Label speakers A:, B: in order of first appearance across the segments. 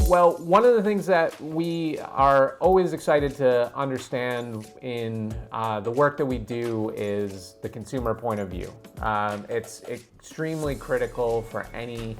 A: Well, one of the things that we are always excited to understand in the work that we do is the consumer point of view. It's extremely critical for any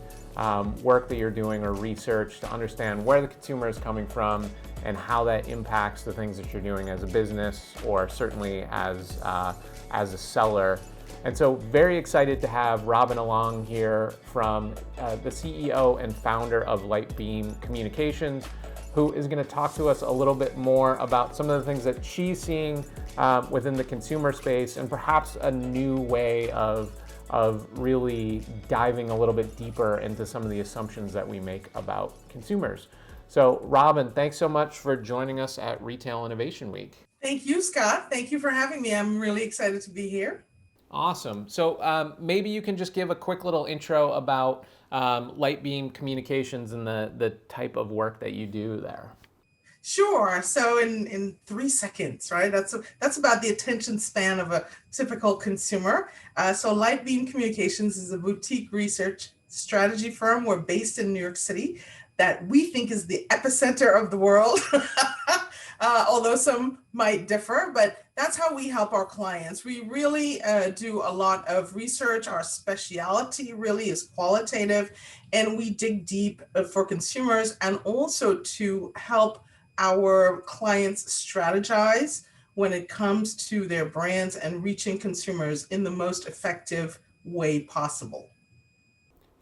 A: work that you're doing or research to understand where the consumer is coming from and how that impacts the things that you're doing as a business or certainly as a seller. And so very excited to have Roben Allong here from the CEO and founder of Lightbeam Communications, who is going to talk to us a little bit more about some of the things that she's seeing within the consumer space and perhaps a new way of really diving a little bit deeper into some of the assumptions that we make about consumers. So Roben, thanks so much for joining us at Retail Innovation Week.
B: Thank you, Scott. Thank you for having me. I'm really excited to be here.
A: Awesome. So maybe you can just give a quick little intro about Lightbeam Communications and the type of work that you do there.
B: Sure. So in 3 seconds, right? That's about the attention span of a typical consumer. So Lightbeam Communications is a boutique research strategy firm. We're based in New York City that we think is the epicenter of the world. Although some might differ, but that's how we help our clients. We really do a lot of research. Our specialty really is qualitative, and we dig deep for consumers and also to help our clients strategize when it comes to their brands and reaching consumers in the most effective way possible.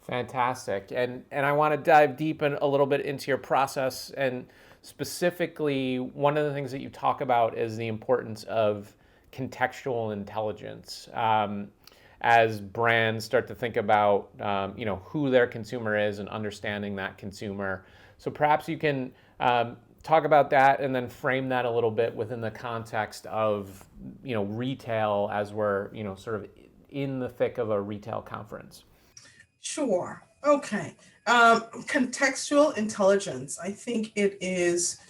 A: Fantastic. And I want to dive deep in a little bit into your process, and specifically one of the things that you talk about is the importance of contextual intelligence as brands start to think about who their consumer is and understanding that consumer. So perhaps you can talk about that and then frame that a little bit within the context of retail as we're sort of in the thick of a retail conference.
B: Sure. Okay. Contextual intelligence. I think it is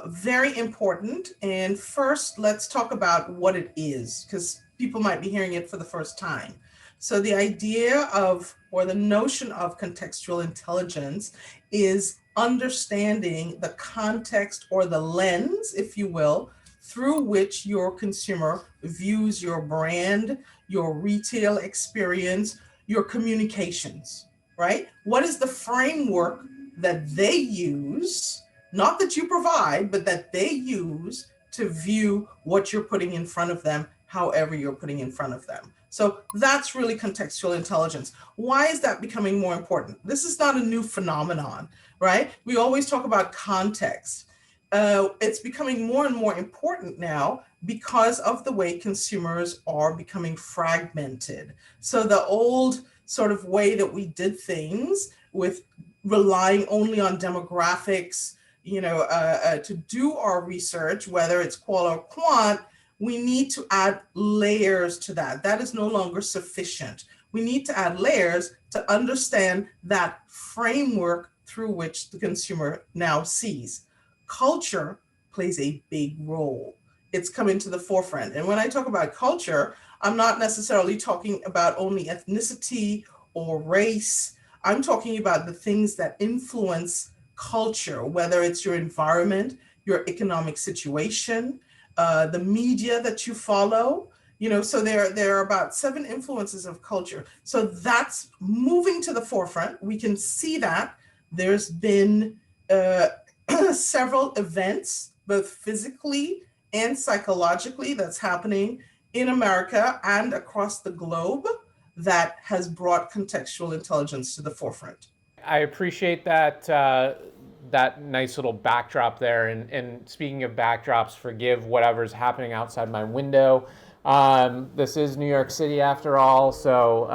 B: very important. And first, let's talk about what it is, because people might be hearing it for the first time. So the idea of, or the notion of contextual intelligence is understanding the context or the lens, if you will, through which your consumer views your brand, your retail experience, your communications, right? What is the framework that they use, not that you provide, but that they use to view what you're putting in front of them, however you're putting in front of them. So that's really contextual intelligence. Why is that becoming more important? This is not a new phenomenon, right? We always talk about context. It's becoming more and more important now because of the way consumers are becoming fragmented. So the old sort of way that we did things with relying only on demographics, to do our research, whether it's qual or quant, we need to add layers to that. That is no longer sufficient. We need to add layers to understand that framework through which the consumer now sees. Culture plays a big role. It's come into the forefront. And when I talk about culture, I'm not necessarily talking about only ethnicity or race. I'm talking about the things that influence culture, whether it's your environment, your economic situation, the media that you follow. So there are about 7 influences of culture. So that's moving to the forefront. We can see that there's been several events, both physically and psychologically, that's happening in America and across the globe that has brought contextual intelligence to the forefront.
A: I appreciate that that nice little backdrop there. And speaking of backdrops, forgive whatever's happening outside my window. This is New York City after all, so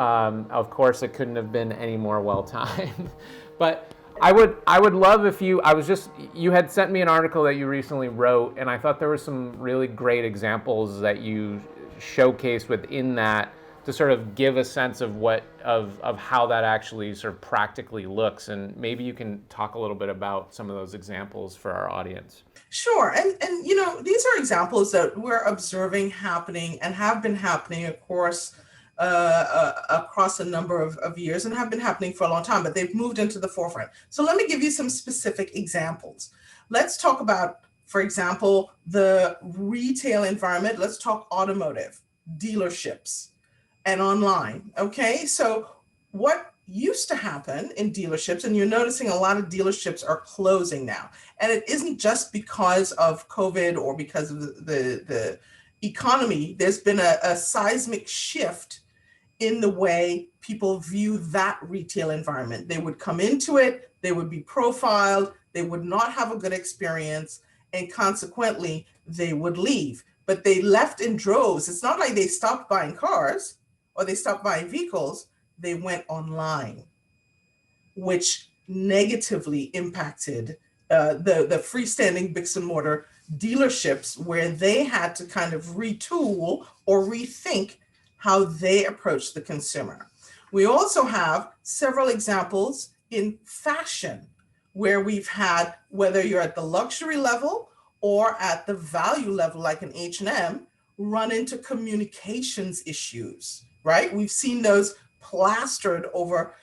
A: of course it couldn't have been any more well timed. But I would love if you had sent me an article that you recently wrote, and I thought there were some really great examples that you showcased within that to sort of give a sense of of how that actually sort of practically looks. And maybe you can talk a little bit about some of those examples for our audience.
B: Sure. And these are examples that we're observing happening and have been happening, of course, across a number of years and have been happening for a long time, but they've moved into the forefront. So let me give you some specific examples. Let's talk about, for example, the retail environment. Let's talk automotive, dealerships, and online. Okay, so what used to happen in dealerships, and you're noticing a lot of dealerships are closing now, and it isn't just because of COVID or because of the economy. There's been a seismic shift in the way people view that retail environment. They would come into it, they would be profiled, they would not have a good experience, and consequently, they would leave. But they left in droves. It's not like they stopped buying cars or they stopped buying vehicles, they went online, which negatively impacted the freestanding bricks and mortar dealerships, where they had to kind of retool or rethink how they approach the consumer. We also have several examples in fashion where we've had, whether you're at the luxury level or at the value level, like an H&M, run into communications issues, right? We've seen those plastered over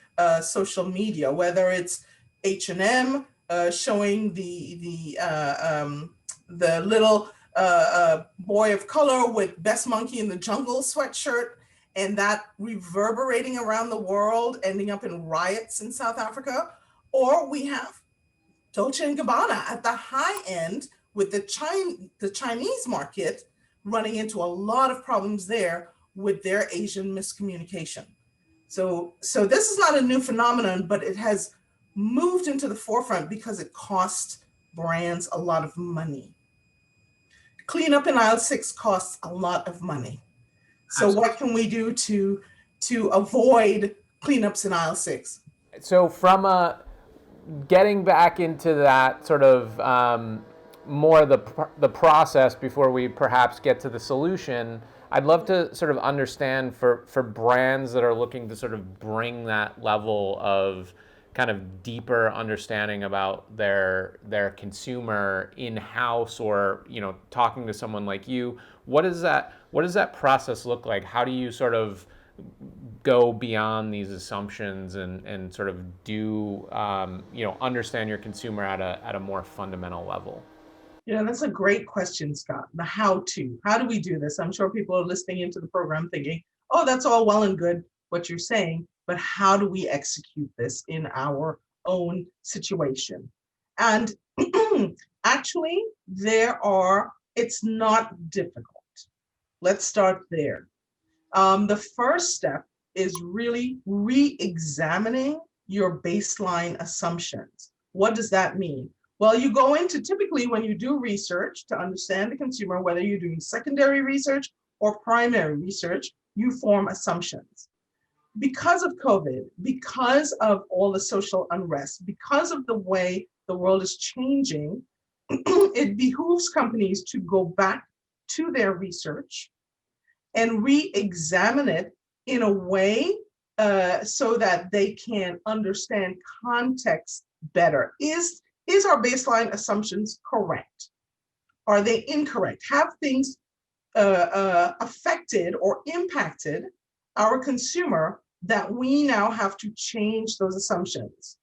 B: social media, whether it's H&M showing the little boy of color with Best Monkey in the Jungle sweatshirt, and that reverberating around the world, ending up in riots in South Africa. Or we have Dolce & Gabbana at the high end with the Chinese market running into a lot of problems there with their Asian miscommunication. So this is not a new phenomenon, but it has moved into the forefront because it costs brands a lot of money. Cleanup in aisle 6 costs a lot of money. So
A: Absolutely.
B: what can we do to avoid cleanups in aisle 6?
A: So from getting back into that sort of more the process before we perhaps get to the solution, I'd love to sort of understand for brands that are looking to sort of bring that level of kind of deeper understanding about their consumer in-house, or talking to someone like you, what does that process look like? How do you sort of go beyond these assumptions and sort of do understand your consumer at a more fundamental level?
B: That's a great question, Scott. The how to. How do we do this? I'm sure people are listening into the program thinking, oh, that's all well and good what you're saying, but how do we execute this in our own situation? And actually, it's not difficult. Let's start there. The first step is really re-examining your baseline assumptions. What does that mean? Well, you go into, typically when you do research to understand the consumer, whether you're doing secondary research or primary research, you form assumptions. Because of COVID, because of all the social unrest, because of the way the world is changing, it behooves companies to go back to their research and re-examine it in a way so that they can understand context better. Is our baseline assumptions correct? Are they incorrect? Have things affected or impacted our consumer that we now have to change those assumptions?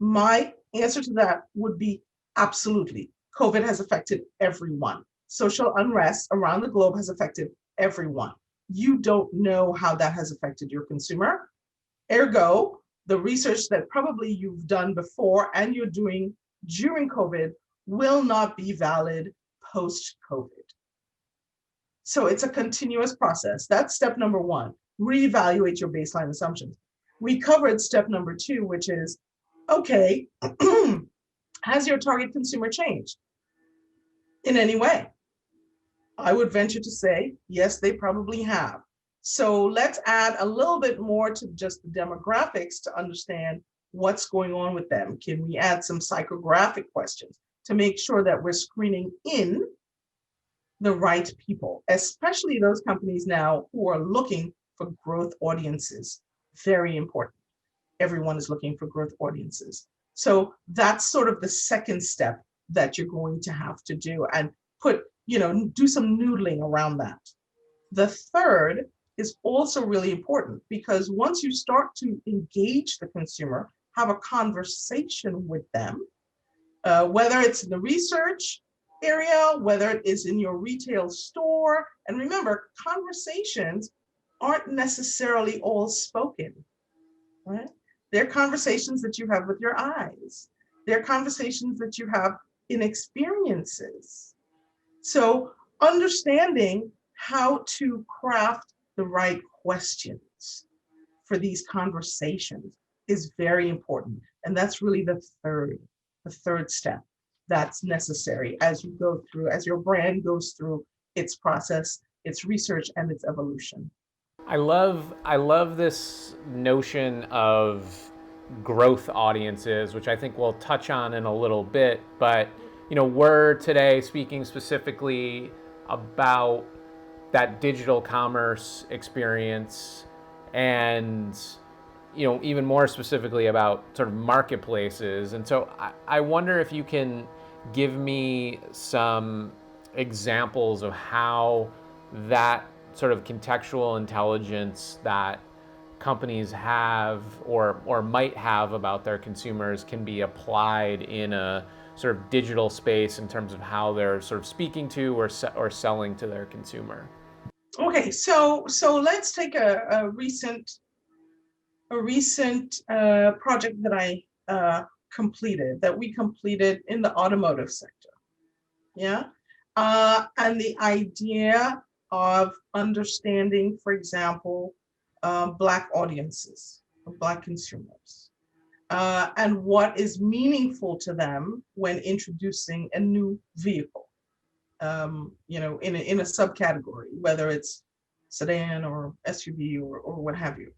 B: My answer to that would be absolutely. COVID has affected everyone. Social unrest around the globe has affected everyone. You don't know how that has affected your consumer. Ergo, the research that probably you've done before and you're doing during COVID will not be valid post-COVID. So it's a continuous process. That's step number one. Reevaluate your baseline assumptions. We covered step number two, which is, okay, has your target consumer changed in any way? I would venture to say, yes, they probably have. So let's add a little bit more to just the demographics to understand what's going on with them. Can we add some psychographic questions to make sure that we're screening in the right people, especially those companies now who are looking for growth audiences? Very important. Everyone is looking for growth audiences. So that's sort of the second step that you're going to have to do, and do some noodling around that. The third is also really important, because once you start to engage the consumer, have a conversation with them, whether it's in the research area, whether it is in your retail store. And remember, conversations aren't necessarily all spoken, right? They're conversations that you have with your eyes. They're conversations that you have in experiences. So understanding how to craft the right questions for these conversations is very important. And that's really the third step that's necessary as you go through, as your brand goes through its process, its research, and its evolution.
A: I love this notion of growth audiences, which I think we'll touch on in a little bit. But we're today speaking specifically about that digital commerce experience, and even more specifically about sort of marketplaces. And so I wonder if you can give me some examples of how that sort of contextual intelligence that companies have or might have about their consumers can be applied in a sort of digital space in terms of how they're sort of speaking to or selling to their consumer.
B: Okay, so let's take a recent project that I we completed in the automotive sector. Yeah. And the idea of understanding, for example, Black audiences, Black consumers, and what is meaningful to them when introducing a new vehicle, in a subcategory, whether it's sedan or SUV or what have you.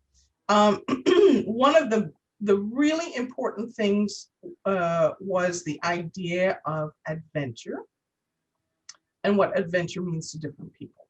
B: One of the really important things was the idea of adventure and what adventure means to different people.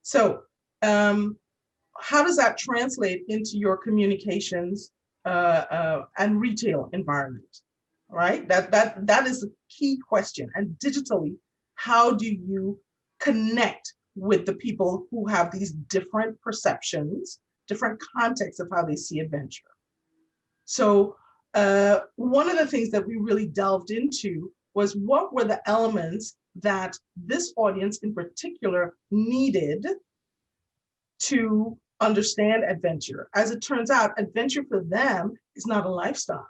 B: So how does that translate into your communications and retail environment, right? That is the key question. And digitally, how do you connect with the people who have these different perceptions, different contexts of how they see adventure? So one of the things that we really delved into was what were the elements that this audience in particular needed to understand adventure. As it turns out, adventure for them is not a lifestyle,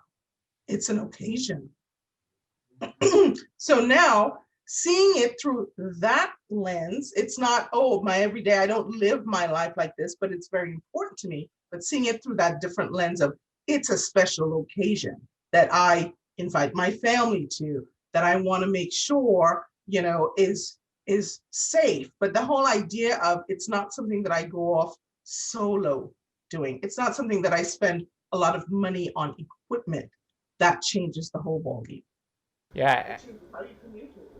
B: it's an occasion. So now, seeing it through that lens, it's not, oh, my everyday, I don't live my life like this, but it's very important to me. But seeing it through that different lens of it's a special occasion that I invite my family to, that I want to make sure, is safe. But the whole idea of it's not something that I go off solo doing. It's not something that I spend a lot of money on equipment. That changes the whole ballgame.
A: Yeah.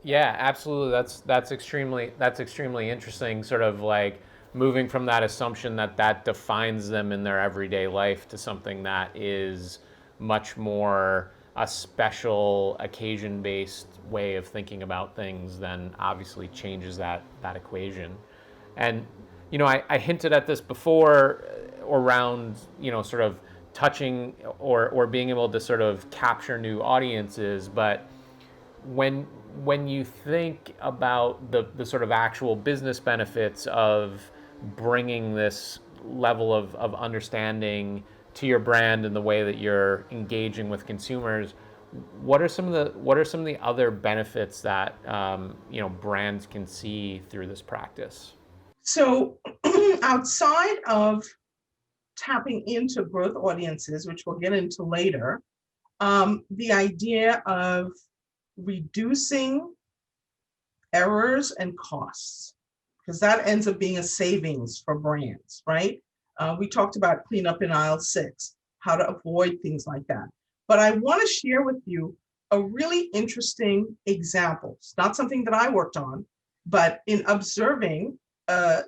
A: Yeah, absolutely. That's extremely interesting. Sort of like moving from that assumption that defines them in their everyday life to something that is much more a special occasion-based way of thinking about things, then obviously changes that equation. And I hinted at this before around sort of touching or being able to sort of capture new audiences, but when you think about the sort of actual business benefits of bringing this level of understanding to your brand and the way that you're engaging with consumers, what are some of the other benefits that brands can see through this practice?
B: So outside of tapping into growth audiences, which we'll get into later, the idea of reducing errors and costs, because that ends up being a savings for brands, right? We talked about cleanup in aisle 6, how to avoid things like that. But I want to share with you a really interesting example. It's not something that I worked on, but in observing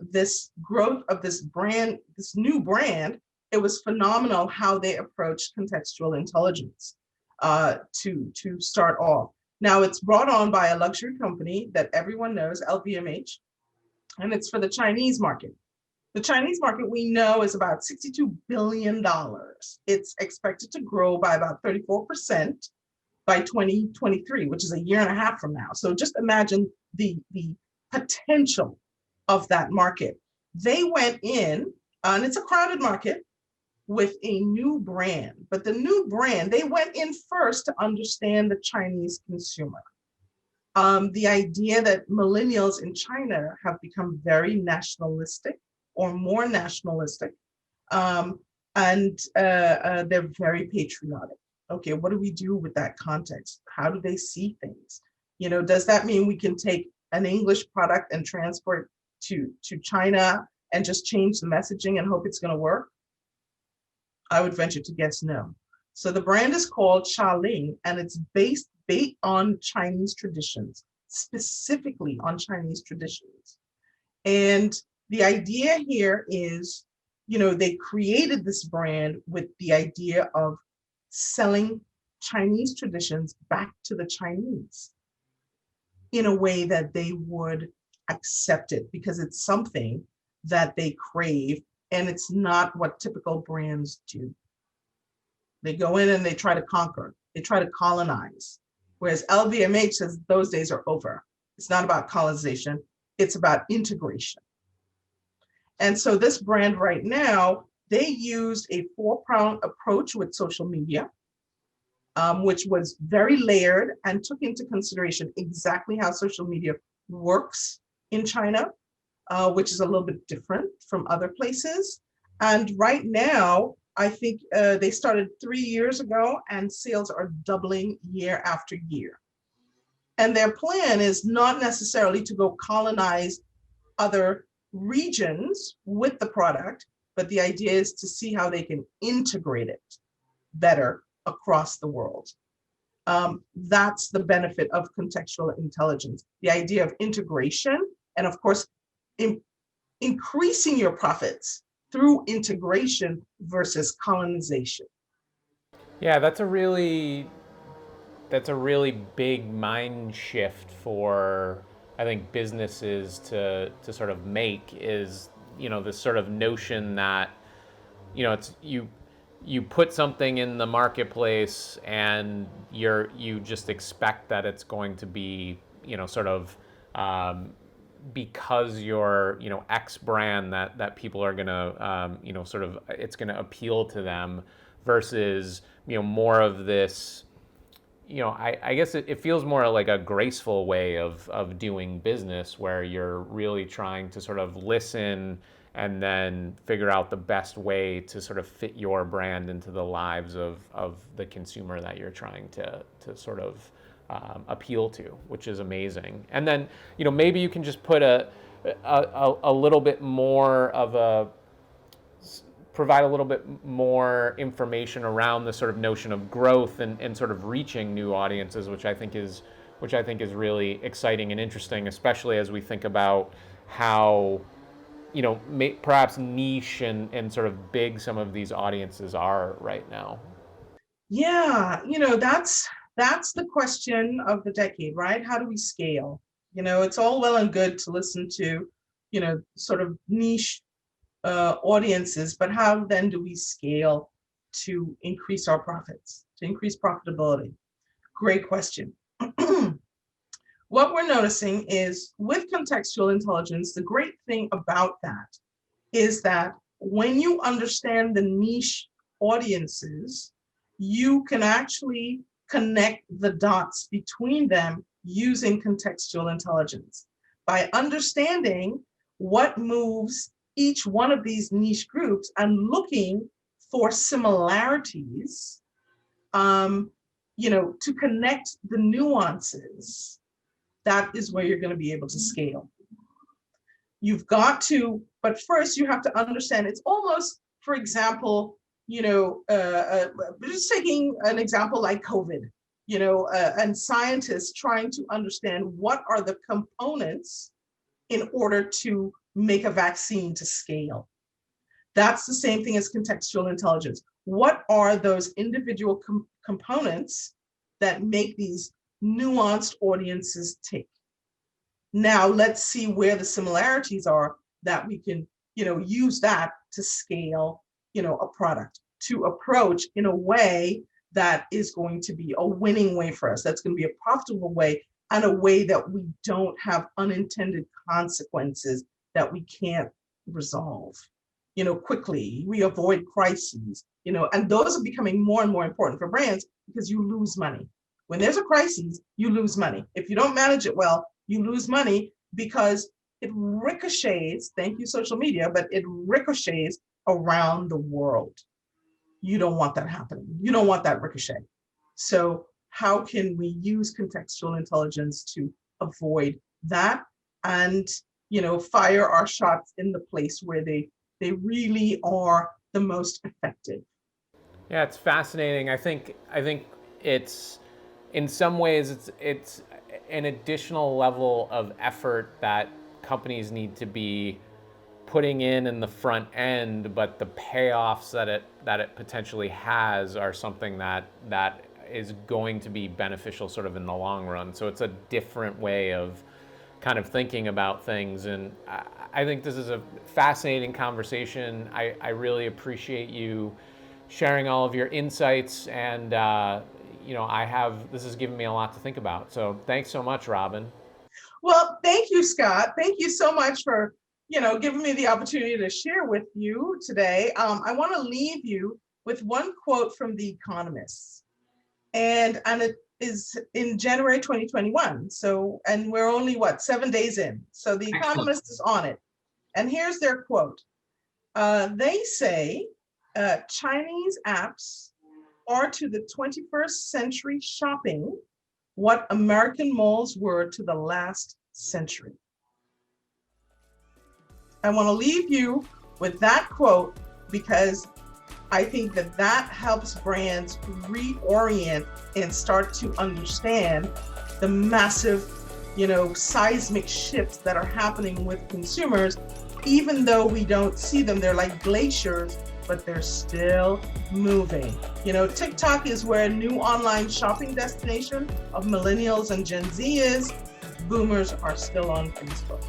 B: this growth of this brand, this new brand, it was phenomenal how they approached contextual intelligence to start off. Now it's brought on by a luxury company that everyone knows, LVMH, and it's for the Chinese market. The Chinese market we know is about $62 billion. It's expected to grow by about 34% by 2023, which is a year and a half from now. So just imagine the potential of that market. They went in, and it's a crowded market, with a new brand. But the new brand, they went in first to understand the Chinese consumer. The idea that millennials in China have become very nationalistic or more nationalistic, and they're very patriotic. Okay, what do we do with that context? How do they see things? Does that mean we can take an English product and transport to China and just change the messaging and hope it's going to work? I would venture to guess no. So the brand is called Xiaoling, and it's based on Chinese traditions, specifically on Chinese traditions. And the idea here is, they created this brand with the idea of selling Chinese traditions back to the Chinese in a way that they would accept it, because it's something that they crave, and it's not what typical brands do. They go in and they try to conquer, they try to colonize. Whereas LVMH says those days are over. It's not about colonization, it's about integration. And so this brand right now, they used a 4-pronged approach with social media, which was very layered and took into consideration exactly how social media works in China, which is a little bit different from other places. And right now, I think they started 3 years ago, and sales are doubling year after year. And their plan is not necessarily to go colonize other regions with the product, but the idea is to see how they can integrate it better across the world. That's the benefit of contextual intelligence, the idea of integration, and of course, increasing your profits through integration versus colonization.
A: Yeah, that's a really big mind shift for, I think, businesses to sort of make, is this sort of notion that it's you put something in the marketplace and you just expect that it's going to be sort of because you're X brand, that people are gonna sort of, it's gonna appeal to them, versus more of this. I guess it feels more like a graceful way of doing business, where you're really trying to sort of listen and then figure out the best way to sort of fit your brand into the lives of the consumer that you're trying to sort of appeal to, which is amazing. And then maybe you can just put a little bit more of provide a little bit more information around the sort of notion of growth and sort of reaching new audiences, which I think is really exciting and interesting, especially as we think about how perhaps niche and sort of big some of these audiences are right now.
B: Yeah, that's the question of the decade, right? How do we scale? It's all well and good to listen to, sort of niche audiences, but how then do we scale to increase our profits, to increase profitability? Great question. What we're noticing is, with contextual intelligence, the great thing about that is that when you understand the niche audiences, you can actually connect the dots between them using contextual intelligence. By understanding what moves each one of these niche groups and looking for similarities, to connect the nuances, that is where you're going to be able to scale. You've got to, but first you have to understand, it's almost, for example, just taking an example like COVID, and scientists trying to understand what are the components in order to make a vaccine to scale. That's the same thing as contextual intelligence. What are those individual components that make these nuanced audiences tick? Now let's see where the similarities are that we can use that to scale, a product, to approach in a way that is going to be a winning way for us. That's going to be a profitable way, and a way that we don't have unintended consequences that we can't resolve, quickly. We avoid crises, and those are becoming more and more important for brands because you lose money. When there's a crisis, you lose money. If you don't manage it well, you lose money because it ricochets, thank you, social media, but it ricochets around the world. You don't want that happening. You don't want that ricochet. So how can we use contextual intelligence to avoid that and, fire our shots in the place where they really are the most effective?
A: Yeah, it's fascinating. I think it's in some ways it's an additional level of effort that companies need to be putting in the front end, but the payoffs that it potentially has are something that is going to be beneficial sort of in the long run. So it's a different way of kind of thinking about things, and I think this is a fascinating conversation. I really appreciate you sharing all of your insights, and this has given me a lot to think about. So thanks so much, Roben.
B: Well, thank you, Scott. Thank you so much for, giving me the opportunity to share with you today. I want to leave you with one quote from The Economist, and it is in January 2021. So, and we're only 7 days in. So The Economist is on it, and here's their quote. They say Chinese apps are to the 21st century shopping what American malls were to the last century. I want to leave you with that quote because I think that helps brands reorient and start to understand the massive, seismic shifts that are happening with consumers. Even though we don't see them, they're like glaciers, but they're still moving. TikTok is where a new online shopping destination of millennials and Gen Z is. Boomers are still on Facebook.